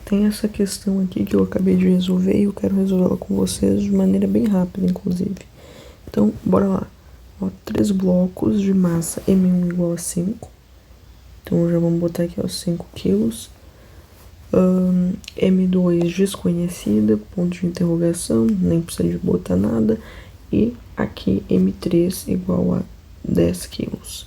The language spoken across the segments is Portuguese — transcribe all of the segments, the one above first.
Tem essa questão aqui que eu acabei de resolver e eu quero resolvê-la com vocês de maneira bem rápida, inclusive. Então, bora lá. Ó, 3 blocos de massa M1 igual a 5. Então, já vamos botar aqui, ó, 5 quilos. M2 desconhecida, ponto de interrogação, nem precisa de botar nada. E aqui M3 igual a 10 quilos.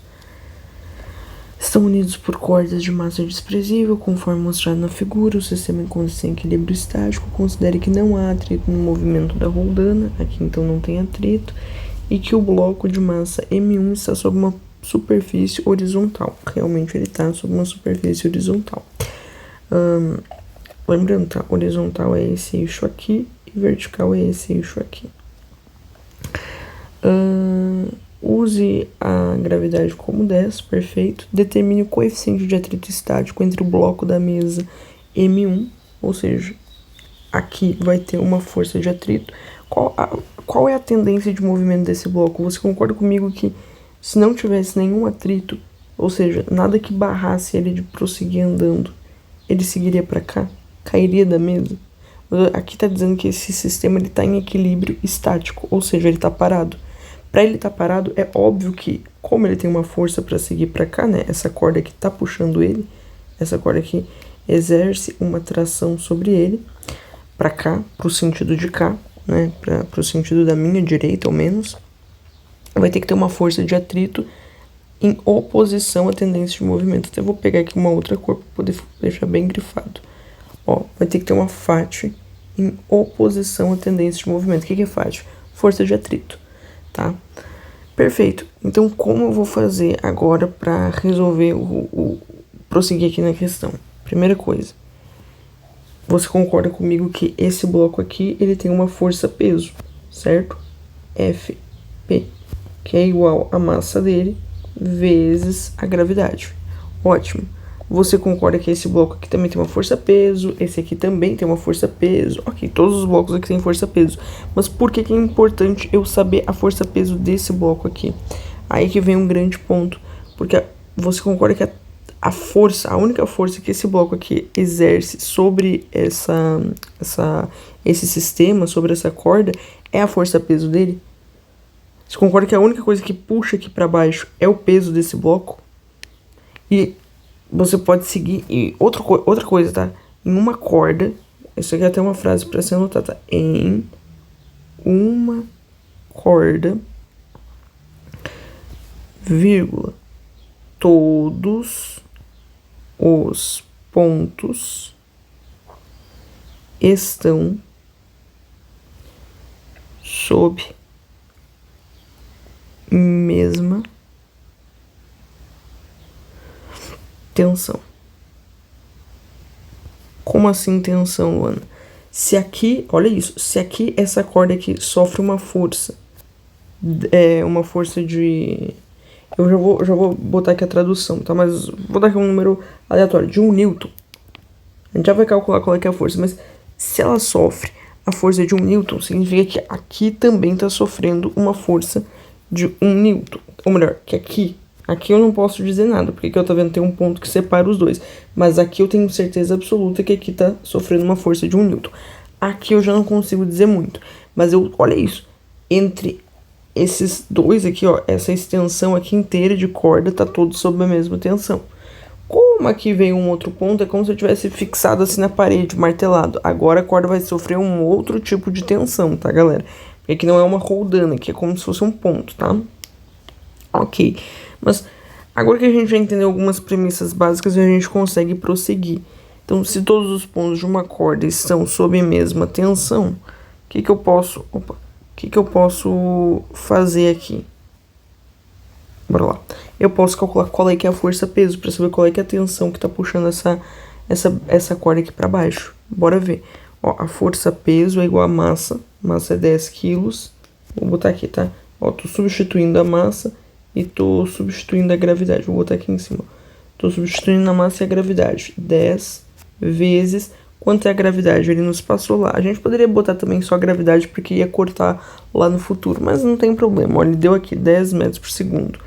Estão unidos por cordas de massa desprezível, conforme mostrado na figura. O sistema encontra-se em equilíbrio estático. Considere que não há atrito no movimento da roldana, aqui então não tem atrito, e que o bloco de massa M1 está sob uma superfície horizontal. Realmente ele está sob uma superfície horizontal. Lembrando, tá? Horizontal é esse eixo aqui e vertical é esse eixo aqui. Use a gravidade como 10, perfeito. Determine o coeficiente de atrito estático entre o bloco da mesa M1, ou seja, aqui vai ter uma força de atrito. Qual é a tendência de movimento desse bloco? Você concorda comigo que se não tivesse nenhum atrito, ou seja, nada que barrasse ele de prosseguir andando, ele seguiria para cá? Cairia da mesa? Aqui está dizendo que esse sistema está em equilíbrio estático, ou seja, ele está parado. Para ele estar parado, é óbvio que, como ele tem uma força para seguir para cá, né? Essa corda aqui está puxando ele, essa corda aqui exerce uma tração sobre ele, para cá, para o sentido de cá, né? Para o sentido da minha direita, ao menos. Vai ter que ter uma força de atrito em oposição à tendência de movimento. Até vou pegar aqui uma outra cor para poder deixar bem grifado. Ó, vai ter que ter uma FAT em oposição à tendência de movimento. O que é FAT? Força de atrito. Tá? Perfeito. Então, como eu vou fazer agora para resolver prosseguir aqui na questão? Primeira coisa, você concorda comigo que esse bloco aqui, ele tem uma força-peso, certo? Fp, que é igual a massa dele vezes a gravidade. Ótimo. Você concorda que esse bloco aqui também tem uma força-peso, esse aqui também tem uma força-peso. Ok, todos os blocos aqui têm força-peso. Mas por que é importante eu saber a força-peso desse bloco aqui? Aí que vem um grande ponto. Porque você concorda que a única força que esse bloco aqui exerce sobre esse sistema, sobre essa corda, é a força-peso dele? Você concorda que a única coisa que puxa aqui para baixo é o peso desse bloco? E você pode seguir. E outra coisa, tá? Em uma corda. Isso aqui é até uma frase para ser anotada. Em uma corda, vírgula, todos os pontos estão sob mesma tensão. Como assim tensão, Luana? Se aqui, olha isso, se aqui essa corda aqui sofre uma força de... Eu já vou botar aqui a tradução, tá? Mas vou dar aqui um número aleatório, de 1 Newton. A gente já vai calcular qual é que é a força, mas se ela sofre a força de 1 Newton, significa que aqui também está sofrendo uma força de 1 Newton. Ou melhor, que aqui eu não posso dizer nada, porque aqui eu tô vendo tem um ponto que separa os dois. Mas aqui eu tenho certeza absoluta que aqui tá sofrendo uma força de 1 Newton. Aqui eu já não consigo dizer muito. Mas olha isso. Entre esses dois aqui, ó, essa extensão aqui inteira de corda tá todo sob a mesma tensão. Como aqui vem um outro ponto, é como se eu tivesse fixado assim na parede, martelado. Agora a corda vai sofrer um outro tipo de tensão, tá, galera? Porque aqui não é uma roldana, aqui é como se fosse um ponto, tá? Ok. Mas agora que a gente já entendeu algumas premissas básicas, a gente consegue prosseguir. Então, se todos os pontos de uma corda estão sob a mesma tensão, o que eu posso fazer aqui? Bora lá. Eu posso calcular qual é que é a força-peso para saber qual é que é a tensão que está puxando essa corda aqui para baixo. Bora ver. Ó, a força-peso é igual a massa. Massa é 10 quilos. Vou botar aqui, tá? Ó, tô substituindo a massa e tô substituindo a gravidade. Vou botar aqui em cima. Tô substituindo a massa e a gravidade. 10 vezes... Quanto é a gravidade? Ele nos passou lá. A gente poderia botar também só a gravidade porque ia cortar lá no futuro. Mas não tem problema. Olha, ele deu aqui 10 metros por segundo.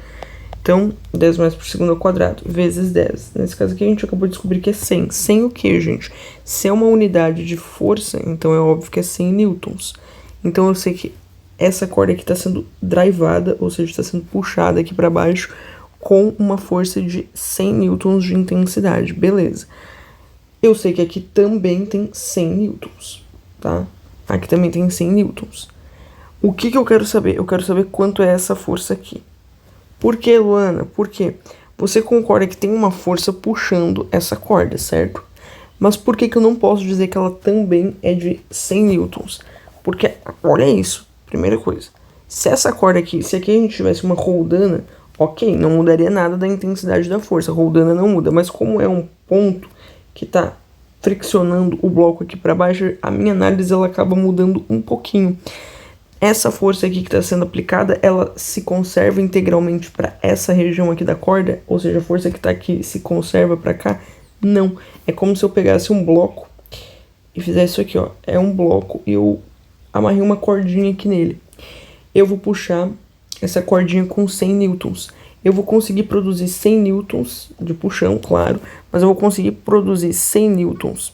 Então, 10 metros por segundo ao quadrado, vezes 10. Nesse caso aqui, a gente acabou de descobrir que é 100. 100 o quê, gente? Se é uma unidade de força, então é óbvio que é 100 newtons. Então, eu sei que essa corda aqui está sendo drivada, ou seja, está sendo puxada aqui para baixo com uma força de 100 newtons de intensidade. Beleza. Eu sei que aqui também tem 100 newtons, tá? Aqui também tem 100 newtons. O que eu quero saber? Eu quero saber quanto é essa força aqui. Por que, Luana? Por quê? Você concorda que tem uma força puxando essa corda, certo? Mas por que eu não posso dizer que ela também é de 100 newtons? Porque, olha isso, primeira coisa. Se essa corda aqui, se aqui a gente tivesse uma roldana, ok, não mudaria nada da intensidade da força. A roldana não muda, mas como é um ponto que está friccionando o bloco aqui para baixo, a minha análise ela acaba mudando um pouquinho. Essa força aqui que está sendo aplicada, ela se conserva integralmente para essa região aqui da corda, ou seja, a força que está aqui se conserva para cá? Não. É como se eu pegasse um bloco e fizesse isso aqui, ó. É um bloco e eu amarrei uma cordinha aqui nele. Eu vou puxar essa cordinha com 100 newtons. Eu vou conseguir produzir 100 newtons de puxão, claro, mas eu vou conseguir produzir 100 newtons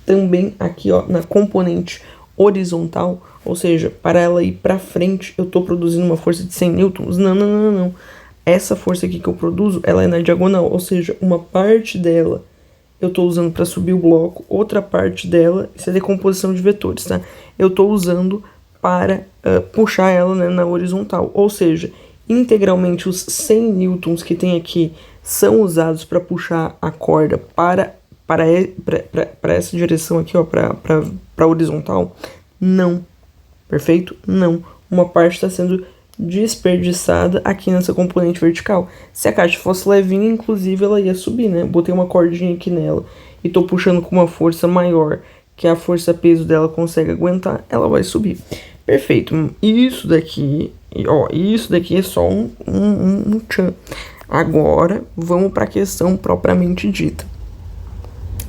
também aqui, ó, na componente horizontal, ou seja, para ela ir para frente, eu estou produzindo uma força de 100 newtons? Não. Essa força aqui que eu produzo, ela é na diagonal, ou seja, uma parte dela eu estou usando para subir o bloco, outra parte dela, isso é decomposição de vetores, tá? Eu estou usando para puxar ela, né, na horizontal, ou seja, integralmente os 100 newtons que tem aqui são usados para puxar a corda para essa direção aqui, ó, para horizontal? Não. Perfeito? Não. Uma parte está sendo desperdiçada aqui nessa componente vertical. Se a caixa fosse levinha, inclusive, ela ia subir, né? Botei uma cordinha aqui nela e tô puxando com uma força maior, que a força-peso dela consegue aguentar, ela vai subir. Perfeito. Isso daqui, ó, isso daqui é só um tchan. Agora, vamos para a questão propriamente dita.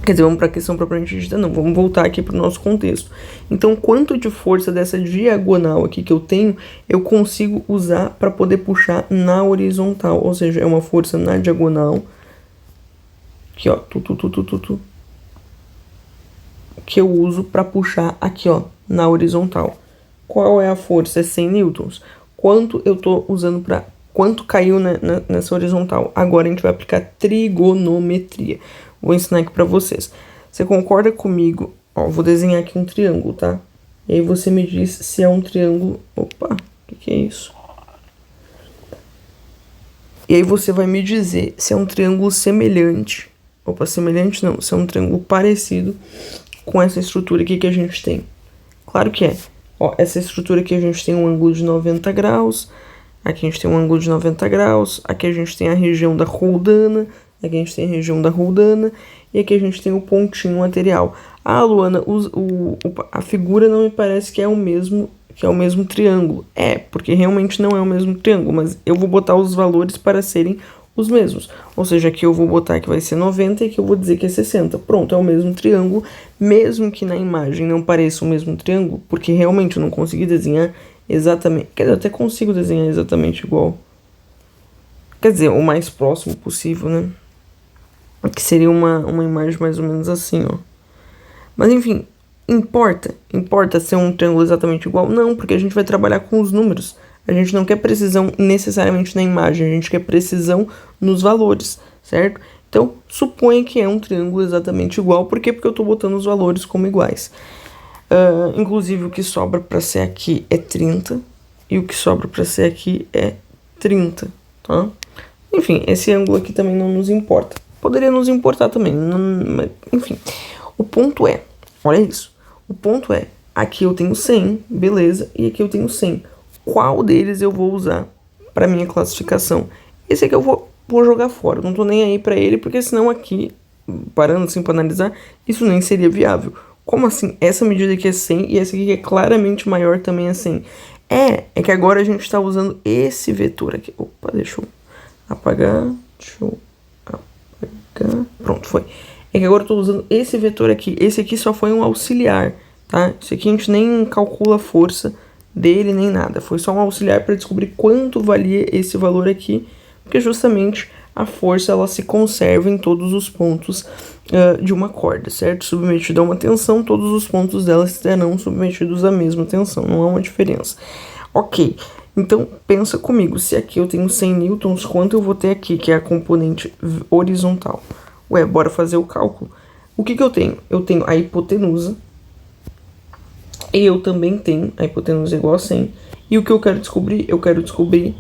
Quer dizer, vamos para a questão propriamente dita, não. Vamos voltar aqui para o nosso contexto. Então, quanto de força dessa diagonal aqui que eu tenho, eu consigo usar para poder puxar na horizontal. Ou seja, é uma força na diagonal. Aqui, ó. Que eu uso para puxar aqui, ó, na horizontal. Qual é a força? É 100 newtons. Quanto eu tô usando para... Quanto caiu nessa horizontal? Agora a gente vai aplicar trigonometria. Vou ensinar aqui pra vocês. Você concorda comigo? Ó, vou desenhar aqui um triângulo, tá? E aí você me diz se é um triângulo... Opa, o que é isso? E aí você vai me dizer se é um triângulo semelhante. Opa, semelhante não. Se é um triângulo parecido com essa estrutura aqui que a gente tem. Claro que é. Ó, essa estrutura aqui a gente tem um ângulo de 90 graus. Aqui a gente tem um ângulo de 90 graus. Aqui a gente tem a região da roldana. Aqui a gente tem a região da roldana e aqui a gente tem o pontinho material. Ah, Luana, a figura não me parece que é o mesmo triângulo. É, porque realmente não é o mesmo triângulo, mas eu vou botar os valores para serem os mesmos. Ou seja, aqui eu vou botar que vai ser 90 e aqui eu vou dizer que é 60. Pronto, é o mesmo triângulo, mesmo que na imagem não pareça o mesmo triângulo, porque realmente eu não consegui desenhar exatamente... Quer dizer, eu até consigo desenhar exatamente igual. Quer dizer, o mais próximo possível, né? Que seria uma imagem mais ou menos assim, ó. Mas enfim, importa ser um triângulo exatamente igual? Não, porque a gente vai trabalhar com os números. A gente não quer precisão necessariamente na imagem, a gente quer precisão nos valores, certo? Então, suponha que é um triângulo exatamente igual. Por quê? Porque eu tô botando os valores como iguais. Inclusive, o que sobra para ser aqui é 30 e o que sobra para ser aqui é 30, tá? Enfim, esse ângulo aqui também não nos importa. Poderia nos importar também, enfim. O ponto é, olha isso. O ponto é, aqui eu tenho 100, beleza, e aqui eu tenho 100. Qual deles eu vou usar para minha classificação? Esse aqui eu vou jogar fora, não tô nem aí para ele, porque senão aqui, parando assim para analisar, isso nem seria viável. Como assim? Essa medida aqui é 100 e essa aqui que é claramente maior também é 100. É que agora a gente está usando esse vetor aqui. Opa, deixa eu apagar, pronto, foi. É que agora eu tô usando esse vetor aqui. Esse aqui só foi um auxiliar, tá? Isso aqui a gente nem calcula a força dele nem nada. Foi só um auxiliar para descobrir quanto valia esse valor aqui, porque justamente a força ela se conserva em todos os pontos de uma corda, certo? Submetida a uma tensão, todos os pontos dela estarão submetidos à mesma tensão, não há uma diferença. Ok, então pensa comigo, se aqui eu tenho 100 newtons, quanto eu vou ter aqui, que é a componente horizontal? Ué, bora fazer o cálculo. O que eu tenho? Eu tenho a hipotenusa, e eu também tenho a hipotenusa igual a 100. E o que eu quero descobrir? Eu quero descobrir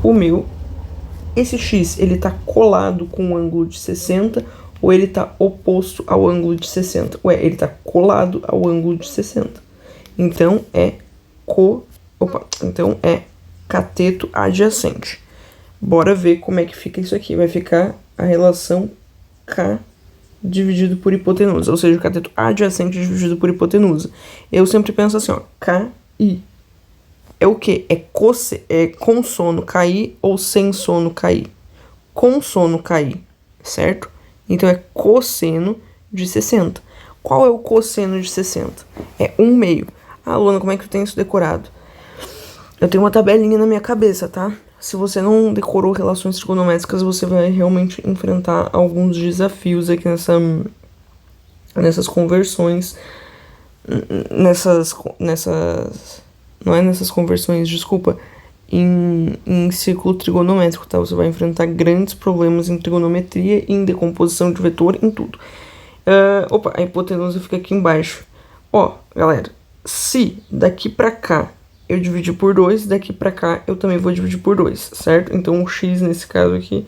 o meu. Esse x, ele tá colado com o ângulo de 60 ou ele tá oposto ao ângulo de 60? Ué, ele tá colado ao ângulo de 60. Então é cateto adjacente. Bora ver como é que fica isso aqui. Vai ficar a relação K dividido por hipotenusa, ou seja, o cateto adjacente dividido por hipotenusa. Eu sempre penso assim, ó, KI. É o quê? É com sono cair ou sem sono cair? Com sono cair, certo? Então é cosseno de 60. Qual é o cosseno de 60? É 1/2. Ah, Luana, como é que tu tem isso decorado? Eu tenho uma tabelinha na minha cabeça, tá? Se você não decorou relações trigonométricas, você vai realmente enfrentar alguns desafios aqui nessas conversões, não é nessas conversões, desculpa, em círculo trigonométrico, tá? Você vai enfrentar grandes problemas em trigonometria, em decomposição de vetor, em tudo. A hipotenusa fica aqui embaixo. Ó, galera, se daqui pra cá eu dividir por 2, daqui pra cá eu também vou dividir por 2, certo? Então o x nesse caso aqui,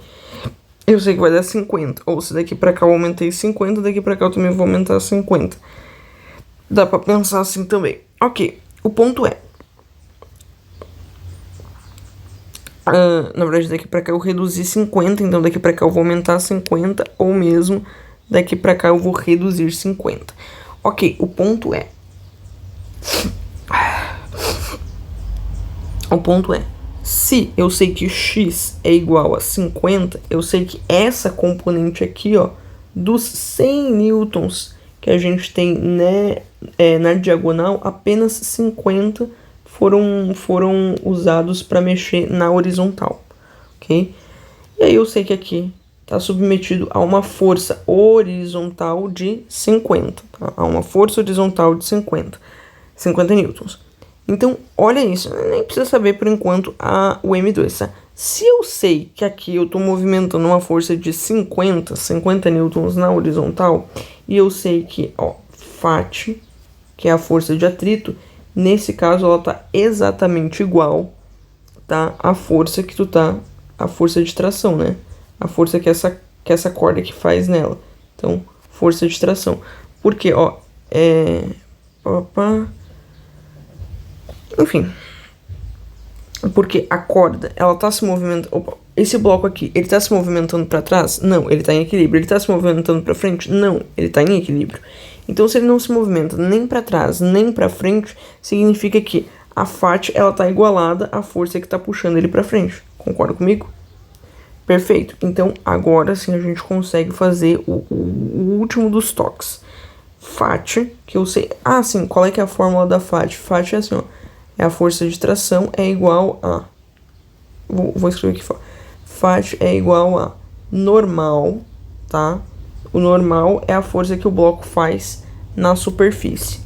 eu sei que vai dar 50. Ou se daqui pra cá eu aumentei 50, daqui pra cá eu também vou aumentar 50. Dá pra pensar assim também. Ok, o ponto é... na verdade, daqui pra cá eu reduzi 50, então daqui pra cá eu vou aumentar 50, ou mesmo daqui pra cá eu vou reduzir 50. Ok, o ponto é... se eu sei que x é igual a 50, eu sei que essa componente aqui, ó, dos 100 newtons que a gente tem, né, na diagonal, apenas 50 foram usados para mexer na horizontal, ok? E aí eu sei que aqui está submetido a uma força horizontal de 50, tá? A uma força horizontal de 50 newtons. Então, olha isso, nem precisa saber por enquanto o M2, tá? Se eu sei que aqui eu estou movimentando uma força de 50 newtons na horizontal, e eu sei que, ó, Φ, que é a força de atrito, nesse caso ela está exatamente igual, tá, à força que a força de tração, né? A força que essa corda aqui faz nela. Então, força de tração. Porque, ó, enfim, porque a corda, ela tá se movimentando... esse bloco aqui, ele tá se movimentando para trás? Não, ele tá em equilíbrio. Ele tá se movimentando para frente? Não, ele tá em equilíbrio. Então, se ele não se movimenta nem para trás, nem para frente, significa que a Φ, ela tá igualada à força que tá puxando ele para frente. Concorda comigo? Perfeito. Então, agora sim a gente consegue fazer o último dos toques. Φ, que eu sei... Ah, sim, qual é que é a fórmula da Φ? Φ é assim, ó. A força de tração é igual a... Vou escrever aqui. Φ é igual a normal, tá? O normal é a força que o bloco faz na superfície.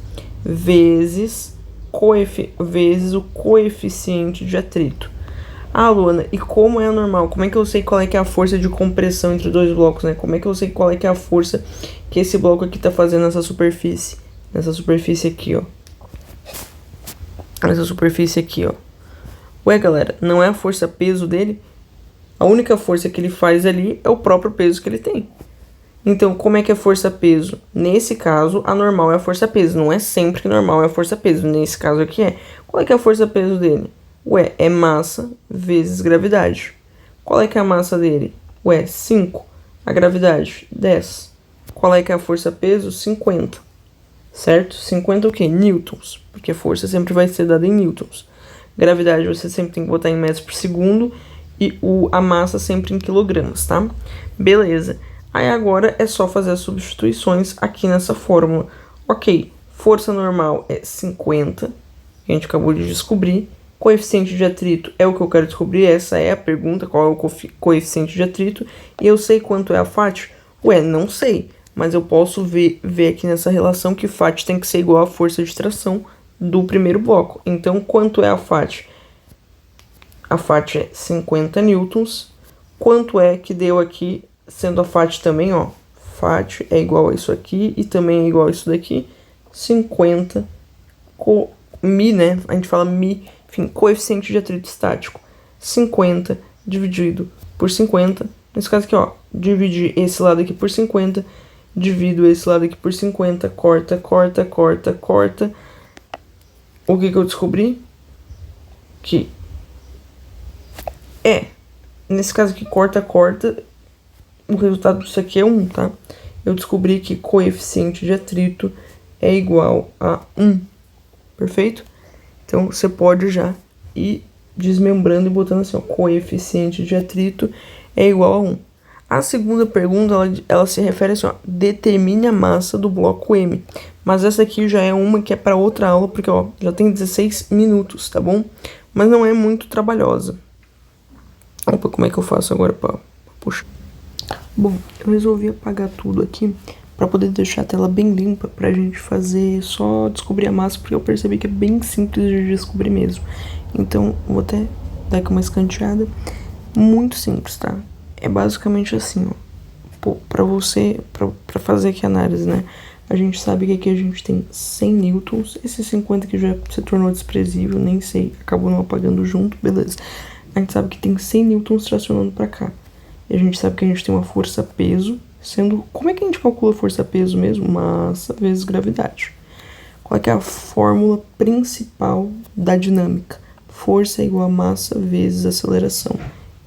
Vezes o coeficiente de atrito. Ah, Luana, e como é a normal? Como é que eu sei qual é que é a força de compressão entre dois blocos, né? Como é que eu sei qual é que é a força que esse bloco aqui tá fazendo nessa superfície? Nessa superfície aqui, ó. Essa superfície aqui, ó. Ué, galera, não é a força-peso dele? A única força que ele faz ali é o próprio peso que ele tem. Então, como é que é força-peso? Nesse caso, a normal é a força-peso. Não é sempre que normal é a força-peso. Nesse caso aqui é. Qual é que é a força-peso dele? Ué, é massa vezes gravidade. Qual é que é a massa dele? Ué, 5. A gravidade, 10. Qual é que é a força-peso? 50. Certo? 50 o quê? Newtons. Porque força sempre vai ser dada em newtons. Gravidade você sempre tem que botar em metros por segundo. E a massa sempre em quilogramas, tá? Beleza. Aí agora é só fazer as substituições aqui nessa fórmula. Ok. Força normal é 50, que a gente acabou de descobrir. Coeficiente de atrito é o que eu quero descobrir, essa é a pergunta, qual é o coeficiente de atrito. E eu sei quanto é a FAT? Ué, não sei, mas eu posso ver aqui nessa relação que FAT tem que ser igual à força de tração do primeiro bloco. Então, quanto é a FAT? A FAT é 50 newtons. Quanto é que deu aqui, sendo a FAT também, ó. FAT é igual a isso aqui e também é igual a isso daqui. 50 mi, né? A gente fala mi, enfim, coeficiente de atrito estático. 50 dividido por 50. Nesse caso aqui, ó, dividir esse lado aqui por 50, divido esse lado aqui por 50, corta, corta, corta, corta. O que eu descobri? Que nesse caso aqui, corta, corta, o resultado disso aqui é 1, tá? Eu descobri que coeficiente de atrito é igual a 1, perfeito? Então, você pode já ir desmembrando e botando assim, ó, coeficiente de atrito é igual a 1. A segunda pergunta, ela se refere assim, ó, determine a massa do bloco M. Mas essa aqui já é uma que é para outra aula, porque, ó, já tem 16 minutos, tá bom? Mas não é muito trabalhosa. Opa, como é que eu faço agora para puxar? Bom, eu resolvi apagar tudo aqui para poder deixar a tela bem limpa pra gente fazer só descobrir a massa, porque eu percebi que é bem simples de descobrir mesmo. Então, vou até dar aqui uma escanteada. Muito simples, tá? É basicamente assim, ó. Pô, pra fazer aqui a análise, né? A gente sabe que aqui a gente tem 100 newtons. Esse 50 que já se tornou desprezível, nem sei, acabou não apagando junto, beleza. A gente sabe que tem 100 newtons tracionando pra cá. E a gente sabe que a gente tem uma força-peso, sendo... Como é que a gente calcula força-peso mesmo? Massa vezes gravidade. Qual é que é a fórmula principal da dinâmica? Força é igual a massa vezes aceleração.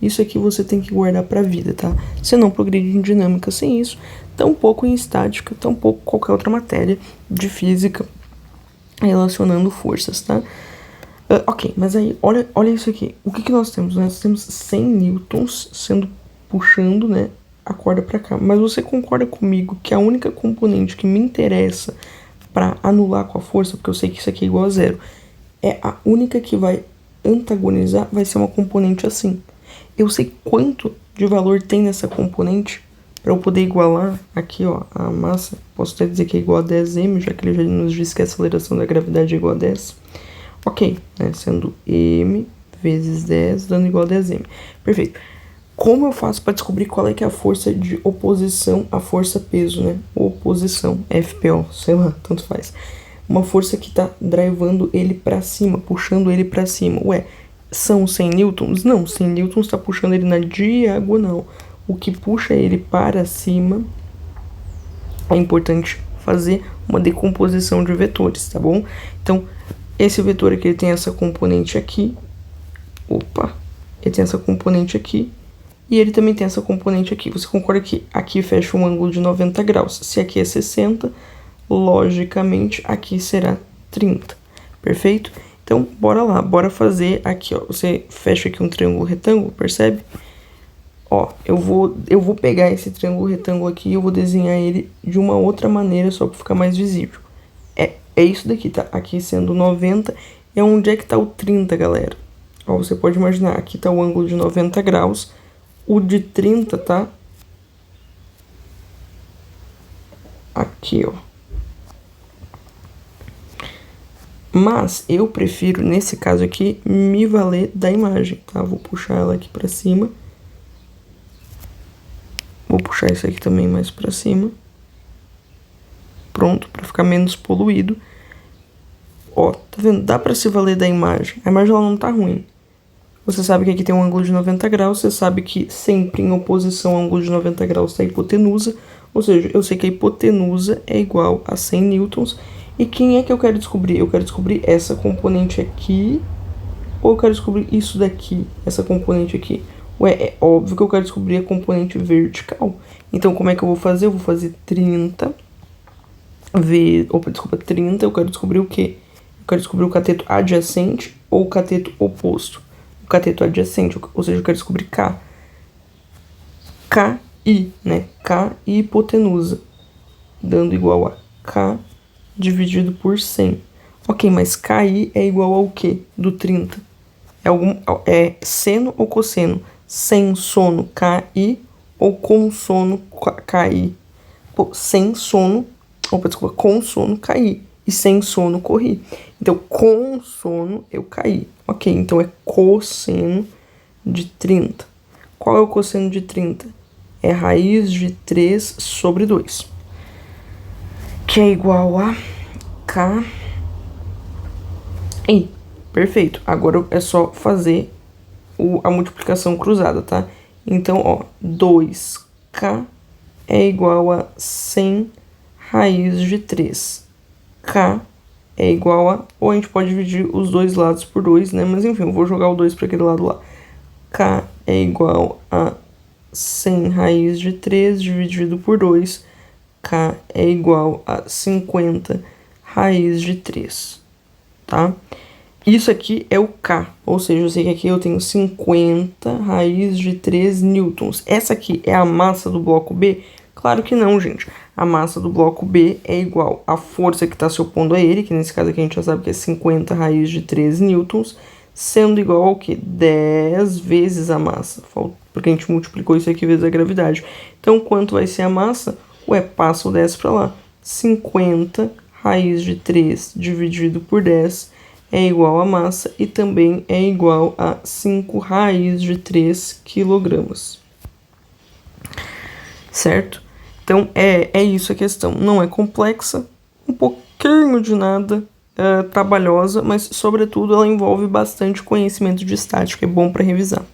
Isso aqui você tem que guardar pra vida, tá? Você não progride em dinâmica sem isso, tampouco em estática, tampouco qualquer outra matéria de física relacionando forças, tá? Ok, mas aí, olha isso aqui. O que nós temos? Nós temos 100 newtons sendo puxando, né, a corda para cá. Mas você concorda comigo que a única componente que me interessa para anular com a força, porque eu sei que isso aqui é igual a zero, é a única que vai antagonizar, vai ser uma componente assim. Eu sei quanto de valor tem nessa componente para eu poder igualar aqui, ó, a massa. Posso até dizer que é igual a 10m, já que ele já nos disse que a aceleração da gravidade é igual a 10. Ok, né, sendo m vezes 10 dando igual a 10m. Perfeito. Como eu faço para descobrir qual é que é a força de oposição à força-peso, né? Oposição, FPO, sei lá, tanto faz. Uma força que tá drivando ele para cima, puxando ele para cima. Ué, são 100 newtons? Não, 100 newtons tá puxando ele na diagonal. O que puxa ele para cima é importante fazer uma decomposição de vetores, tá bom? Então, esse vetor aqui ele tem essa componente aqui. Opa, ele tem essa componente aqui. E ele também tem essa componente aqui. Você concorda que aqui fecha um ângulo de 90 graus. Se aqui é 60, logicamente aqui será 30. Perfeito? Então, bora lá. Bora fazer aqui, ó. Você fecha aqui um triângulo retângulo, percebe? Ó, eu vou pegar esse triângulo retângulo aqui e eu vou desenhar ele de uma outra maneira, só para ficar mais visível. É isso daqui, tá? Aqui sendo 90, é onde é que tá o 30, galera. Ó, você pode imaginar, aqui tá o ângulo de 90 graus. O de 30 tá aqui, ó. Mas eu prefiro, nesse caso aqui, me valer da imagem, tá? Vou puxar ela aqui pra cima. Vou puxar isso aqui também mais pra cima. Pronto, pra ficar menos poluído. Ó, tá vendo? Dá pra se valer da imagem. A imagem ela não tá ruim. Você sabe que aqui tem um ângulo de 90 graus, você sabe que sempre em oposição ao ângulo de 90 graus está a hipotenusa, ou seja, eu sei que a hipotenusa é igual a 100 newtons. E quem é que eu quero descobrir? Eu quero descobrir essa componente aqui, ou eu quero descobrir isso daqui, essa componente aqui? Ué, é óbvio que eu quero descobrir a componente vertical. Então, como é que eu vou fazer? Eu vou fazer 30 30, eu quero descobrir o quê? Eu quero descobrir o cateto adjacente ou o cateto oposto. Cateto adjacente, ou seja, eu quero descobrir K. KI, né? K e hipotenusa, dando igual a K dividido por 100. Ok, mas KI é igual ao quê? Do 30. É seno ou cosseno? Sem sono, KI, ou com sono, KI? Pô, sem sono, desculpa, com sono, KI. E sem sono, corri. Então, com sono, eu caí. Ok, então é cosseno de 30. Qual é o cosseno de 30? É raiz de 3 sobre 2. Que é igual a K. E, perfeito. Agora é só fazer a multiplicação cruzada, tá? Então, ó, 2K é igual a 100 raiz de 3. K é igual a... Ou a gente pode dividir os dois lados por 2, né? Mas enfim, eu vou jogar o 2 para aquele lado lá. K é igual a 100 raiz de 3 dividido por 2. K é igual a 50 raiz de 3, tá? Isso aqui é o K, ou seja, eu sei que aqui eu tenho 50 raiz de 3 newtons. Essa aqui é a massa do bloco B? Claro que não, gente. A massa do bloco B é igual à força que está se opondo a ele, que nesse caso aqui a gente já sabe que é 50 raiz de 3 newtons, sendo igual ao quê? 10 vezes a massa, porque a gente multiplicou isso aqui vezes a gravidade. Então, quanto vai ser a massa? Ué, passa o 10 para lá. 50 raiz de 3 dividido por 10 é igual a massa e também é igual a 5 raiz de 3 quilogramas. Certo? Então, é isso a questão. Não é complexa, um pouquinho de nada, trabalhosa, mas, sobretudo, ela envolve bastante conhecimento de estática. É bom para revisar.